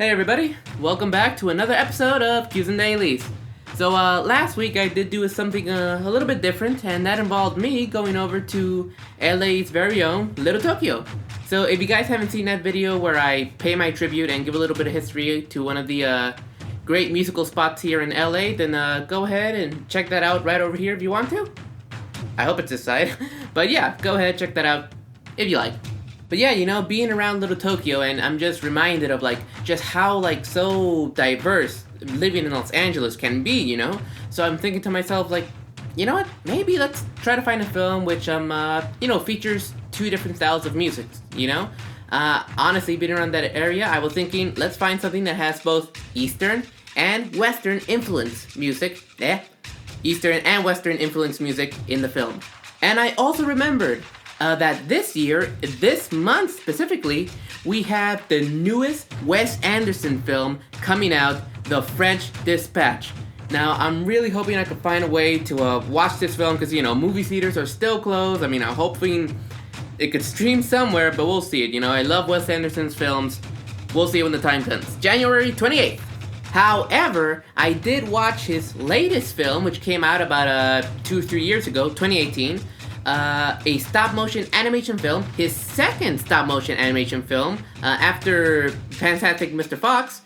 Hey everybody, welcome back to another episode of Q's and Dailies. So last week I did do something a little bit different, and that involved me going over to LA's very own Little Tokyo. So if you guys haven't seen that video where I pay my tribute and give a little bit of history to one of the great musical spots here in LA, then go ahead and check that out right over here if you want to. I hope it's this side. But yeah, go ahead, check that out if you like. But yeah, you know, being around Little Tokyo, and I'm just reminded of just how so diverse living in Los Angeles can be, you know? So I'm thinking to myself you know what, maybe let's try to find a film which features two different styles of music, you know? Honestly, being around that area, I was thinking, let's find something that has both Eastern and Western influence music. Eastern and Western influence music in the film. And I also remembered that this month specifically, we have the newest Wes Anderson film coming out, The French Dispatch. Now, I'm really hoping I can find a way to watch this film because, you know, movie theaters are still closed. I mean, I'm hoping it could stream somewhere, but we'll see it. You know, I love Wes Anderson's films. We'll see when the time comes. January 28th. However, I did watch his latest film, which came out about 2 or 3 years ago, 2018. A stop-motion animation film, his second stop-motion animation film, after Fantastic Mr. Fox,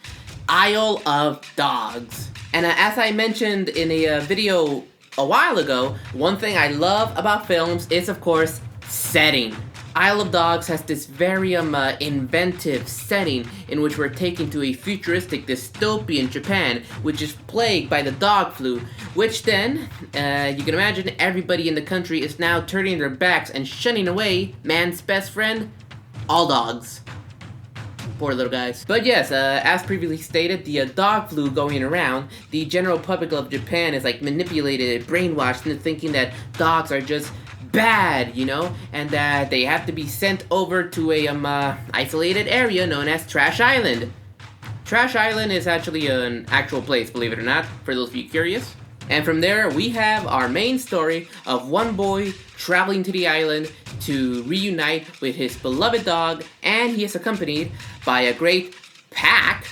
Isle of Dogs. And as I mentioned in a video a while ago, one thing I love about films is, of course, setting. Isle of Dogs has this very inventive setting in which we're taken to a futuristic dystopian Japan, which is plagued by the dog flu, which then, you can imagine everybody in the country is now turning their backs and shunning away man's best friend, all dogs. Poor little guys. But yes, as previously stated, the dog flu going around, the general public of Japan is manipulated, brainwashed into thinking that dogs are just bad, you know, and that they have to be sent over to a isolated area known as Trash Island. Trash Island is actually an actual place, believe it or not, for those of you curious. And from there, we have our main story of one boy traveling to the island to reunite with his beloved dog, and he is accompanied by a great pack,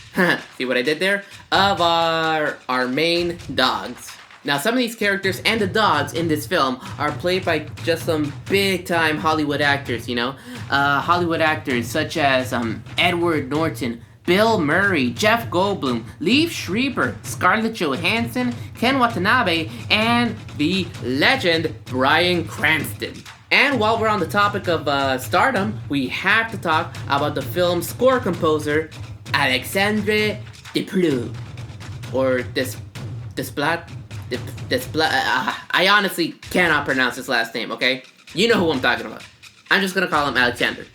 see what I did there, of our main dogs. Now, some of these characters and the dogs in this film are played by just some big-time Hollywood actors, you know? Hollywood actors such as Edward Norton, Bill Murray, Jeff Goldblum, Liev Schreiber, Scarlett Johansson, Ken Watanabe, and the legend Bryan Cranston. And while we're on the topic of stardom, we have to talk about the film's score composer, Alexandre Desplat, or Desplat. I honestly cannot pronounce his last name, okay? You know who I'm talking about. I'm just gonna call him Alexandre.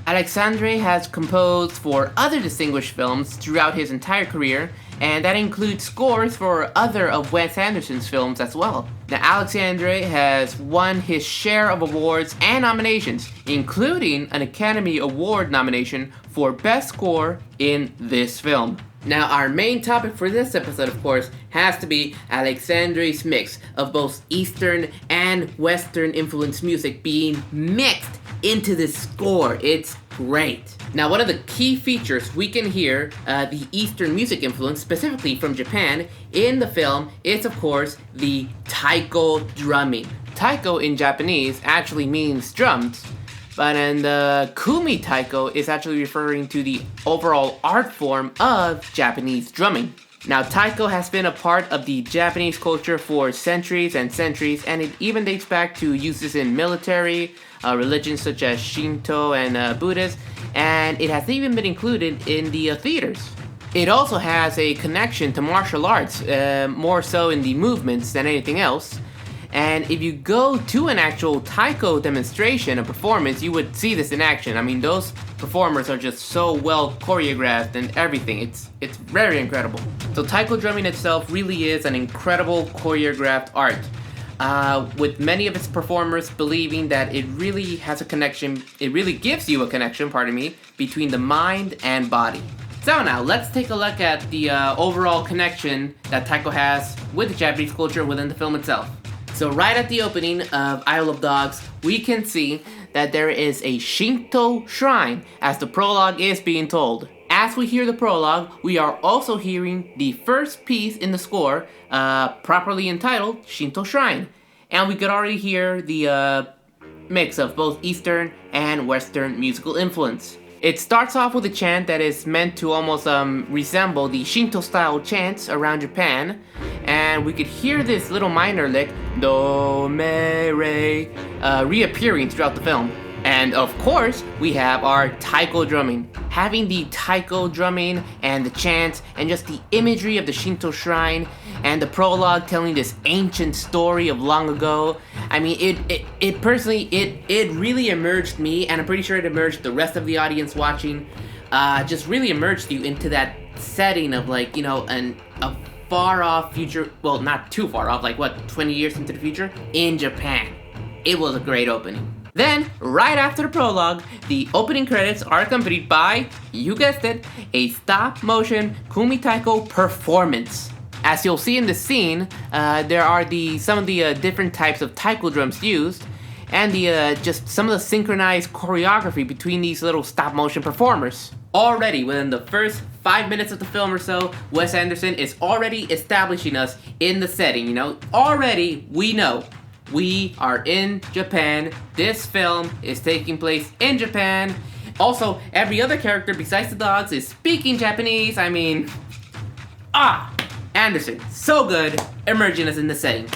Alexandre has composed for other distinguished films throughout his entire career, and that includes scores for other of Wes Anderson's films as well. Now, Alexandre has won his share of awards and nominations, including an Academy Award nomination for Best Score in this film. Now, our main topic for this episode, of course, has to be Alexandre's mix of both Eastern and Western influenced music being mixed into this score. It's great. Now, one of the key features we can hear the Eastern music influence, specifically from Japan, in the film is, of course, the Taiko drumming. Taiko in Japanese actually means drums, but in the Kumi Taiko is actually referring to the overall art form of Japanese drumming. Now, Taiko has been a part of the Japanese culture for centuries and centuries, and it even dates back to uses in military, religions such as Shinto and Buddhist, and it has even been included in the theaters. It also has a connection to martial arts, more so in the movements than anything else. And if you go to an actual Taiko demonstration, a performance, you would see this in action. I mean, those performers are just so well choreographed and everything. It's very incredible. So Taiko drumming itself really is an incredible choreographed art, with many of its performers believing that it really has a connection, it really gives you a connection, between the mind and body. So now, let's take a look at the overall connection that Taiko has with the Japanese culture within the film itself. So right at the opening of Isle of Dogs, we can see that there is a Shinto shrine as the prologue is being told. As we hear the prologue, we are also hearing the first piece in the score, properly entitled Shinto Shrine. And we could already hear the mix of both Eastern and Western musical influence. It starts off with a chant that is meant to almost resemble the Shinto-style chants around Japan, and we could hear this little minor lick, do, me, re, reappearing throughout the film. And of course, we have our Taiko drumming. Having the Taiko drumming and the chants and just the imagery of the Shinto shrine and the prologue telling this ancient story of long ago. I mean, it personally, it really immersed me, and I'm pretty sure it immersed the rest of the audience watching. Just really immersed you into that setting of like, you know, a far off future, well, not too far off, like what, 20 years into the future, in Japan. It was a great opening. Then, right after the prologue, the opening credits are accompanied by, you guessed it, a stop-motion Kumi Taiko performance. As you'll see in the scene, there are some of the different types of taiko drums used, and just some of the synchronized choreography between these little stop-motion performers. Already, within the first 5 minutes of the film or so, Wes Anderson is already establishing us in the setting, you know? Already, we know. We are in Japan. This film is taking place in Japan. Also, every other character besides the dogs is speaking Japanese. I mean, Anderson, so good, immersing us in the setting.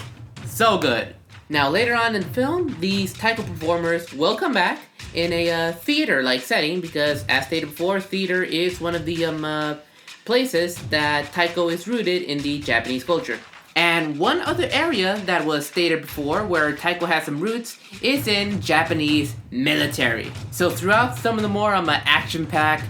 So good. Now, later on in the film, these taiko performers will come back in a theater-like setting because, as stated before, theater is one of the places that taiko is rooted in the Japanese culture. And one other area that was stated before where taiko has some roots is in Japanese military. So throughout some of the more action-packed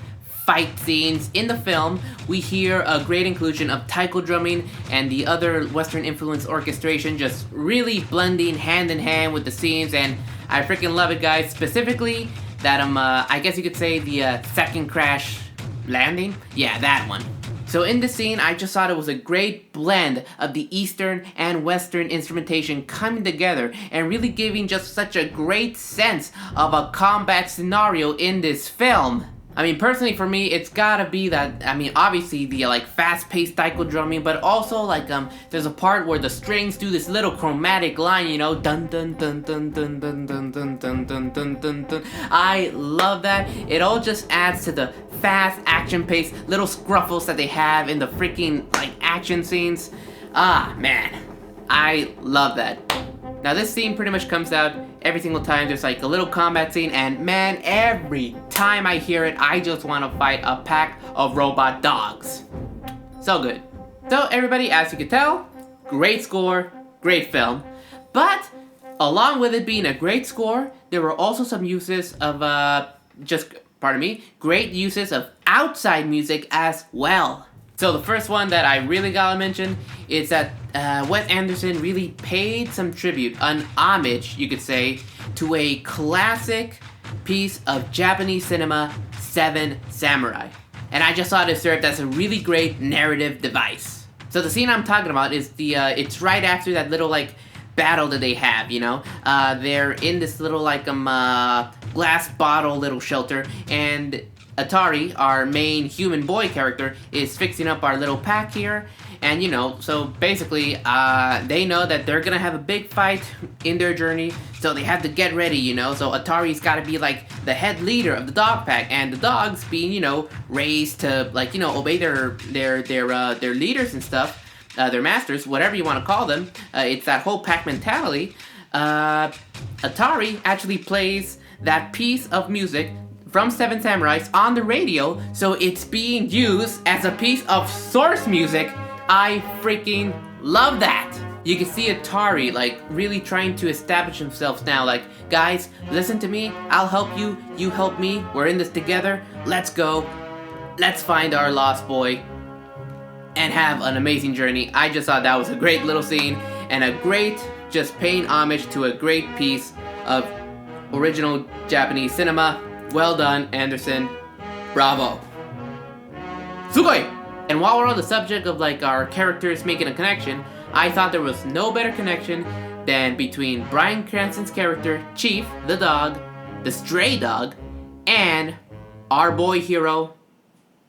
fight scenes in the film, we hear a great inclusion of taiko drumming and the other Western influence orchestration just really blending hand in hand with the scenes, and I freaking love it, guys. Specifically, that I guess you could say the second crash landing? Yeah, that one. So in this scene, I just thought it was a great blend of the Eastern and Western instrumentation coming together and really giving just such a great sense of a combat scenario in this film. I mean, personally for me, it's gotta be that, I mean, obviously the like fast-paced taiko drumming, but also like there's a part where the strings do this little chromatic line, you know, dun dun dun dun dun dun dun dun dun dun dun dun dun. I love that. It all just adds to the fast action-paced little scruffles that they have in the freaking like action scenes. Man, I love that. Now this scene pretty much comes out every single time there's like a little combat scene, and man, every time I hear it, I just want to fight a pack of robot dogs. So good. So everybody, as you can tell, great score, great film. But along with it being a great score, there were also some uses of great uses of outside music as well. So the first one that I really gotta mention is that Wes Anderson really paid some tribute, an homage, you could say, to a classic piece of Japanese cinema, Seven Samurai. And I just thought it served as a really great narrative device. So the scene I'm talking about is it's right after that little like battle that they have, you know? They're in this little like glass bottle little shelter, and Atari, our main human boy character, is fixing up our little pack here, and you know, so basically, they know that they're gonna have a big fight in their journey, so they have to get ready, you know, so Atari's gotta be like the head leader of the dog pack, and the dogs being, you know, raised to like, you know, obey their leaders and stuff, their masters, whatever you want to call them. It's that whole pack mentality. Atari actually plays that piece of music from Seven Samurais on the radio, so it's being used as a piece of source music. I freaking love that! You can see Atari like really trying to establish themselves now, like, guys, listen to me, I'll help you, you help me, we're in this together, let's go, let's find our lost boy, and have an amazing journey. I just thought that was a great little scene, and a great, just paying homage to a great piece of original Japanese cinema. Well done, Anderson. Bravo. Sugoi! And while we're on the subject of like our characters making a connection, I thought there was no better connection than between Bryan Cranston's character, Chief, the dog, the stray dog, and our boy hero,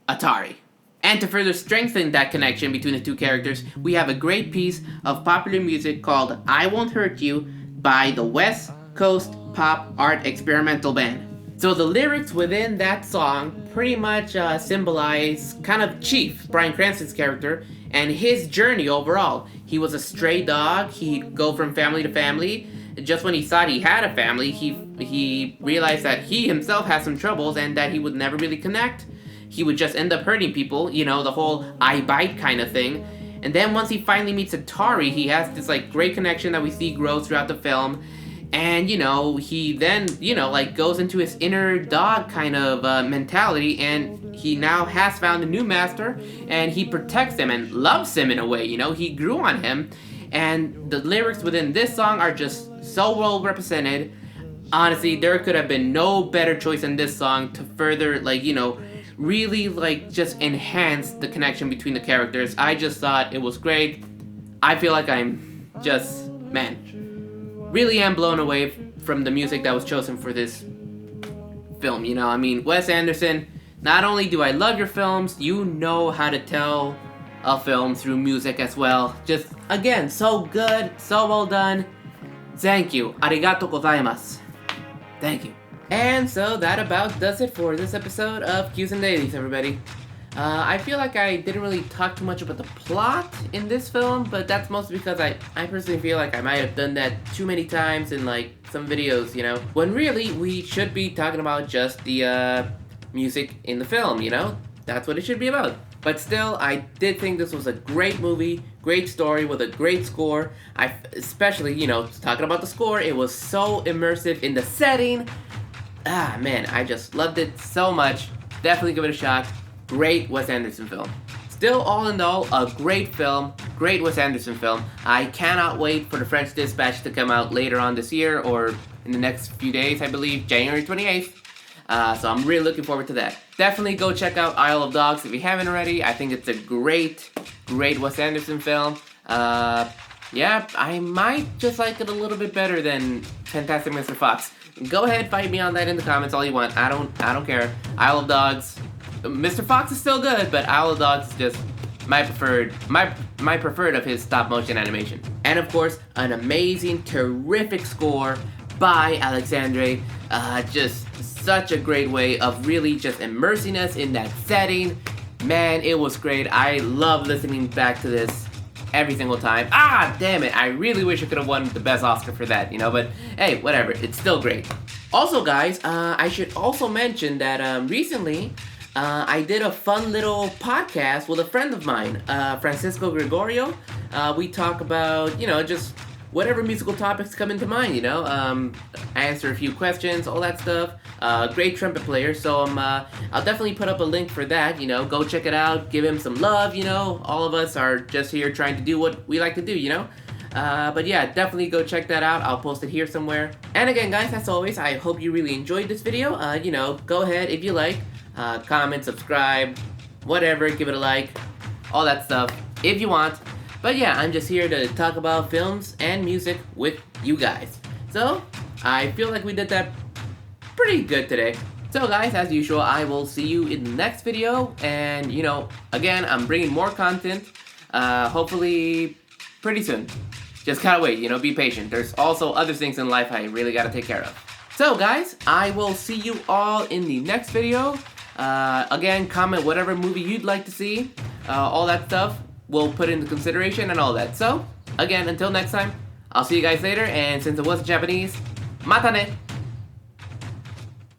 Atari. And to further strengthen that connection between the two characters, we have a great piece of popular music called I Won't Hurt You by the West Coast Pop Art Experimental Band. So the lyrics within that song pretty much symbolize kind of Chief, Bryan Cranston's character, and his journey overall. He was a stray dog, he'd go from family to family. Just when he thought he had a family, he realized that he himself had some troubles and that he would never really connect. He would just end up hurting people, you know, the whole I bite kind of thing. And then once he finally meets Atari, he has this like great connection that we see grow throughout the film. And, you know, he then, you know, like goes into his inner dog kind of mentality, and he now has found a new master, and he protects him and loves him in a way, you know, he grew on him. And the lyrics within this song are just so well represented. Honestly, there could have been no better choice in this song to further, like, you know, really, like, just enhance the connection between the characters. I just thought it was great. I feel like I'm just, man, really am blown away from the music that was chosen for this film, you know? I mean, Wes Anderson, not only do I love your films, you know how to tell a film through music as well. Just, again, so good, so well done. Thank you. Arigato gozaimasu. Thank you. And so that about does it for this episode of Cues and Dailies, everybody. I feel like I didn't really talk too much about the plot in this film, but that's mostly because I personally feel like I might have done that too many times in like some videos, you know, when really we should be talking about just the music in the film, you know? That's what it should be about. But still, I did think this was a great movie, great story with a great score. Especially, you know, talking about the score, it was so immersive in the setting. Ah, man, I just loved it so much. Definitely give it a shot. Great Wes Anderson film. Still, all in all, a great film. Great Wes Anderson film. I cannot wait for the French Dispatch to come out later on this year, or in the next few days, I believe, January 28th. So I'm really looking forward to that. Definitely go check out Isle of Dogs if you haven't already. I think it's a great Wes Anderson film. Yeah, I might just like it a little bit better than Fantastic Mr. Fox. Go ahead, fight me on that in the comments all you want. I don't care. Isle of Dogs. Mr. Fox is still good, but Isle of Dogs is just my preferred of his stop motion animation. And of course, an amazing, terrific score by Alexandre. Just such a great way of really just immersing us in that setting. Man, it was great. I love listening back to this every single time. Ah, damn it. I really wish I could have won the best Oscar for that, you know, but hey, whatever. It's still great. Also, guys, I should also mention that recently I did a fun little podcast with a friend of mine, Francisco Gregorio. We talk about, you know, just whatever musical topics come into mind, you know, answer a few questions, all that stuff. Great trumpet player, so I'll definitely put up a link for that, you know, go check it out, give him some love, you know, all of us are just here trying to do what we like to do, you know. But yeah, definitely go check that out. I'll post it here somewhere. And again, guys, as always, I hope you really enjoyed this video. You know, go ahead if you like, comment, subscribe, whatever, give it a like, all that stuff if you want. But yeah, I'm just here to talk about films and music with you guys. So, I feel like we did that pretty good today. So guys, as usual, I will see you in the next video. And, you know, again, I'm bringing more content, hopefully pretty soon. Just gotta wait, you know, be patient. There's also other things in life I really gotta take care of. So guys, I will see you all in the next video. Again, comment whatever movie you'd like to see. All that stuff we'll put into consideration and all that. So, again, until next time, I'll see you guys later, and since it wasn't Japanese, mata ne!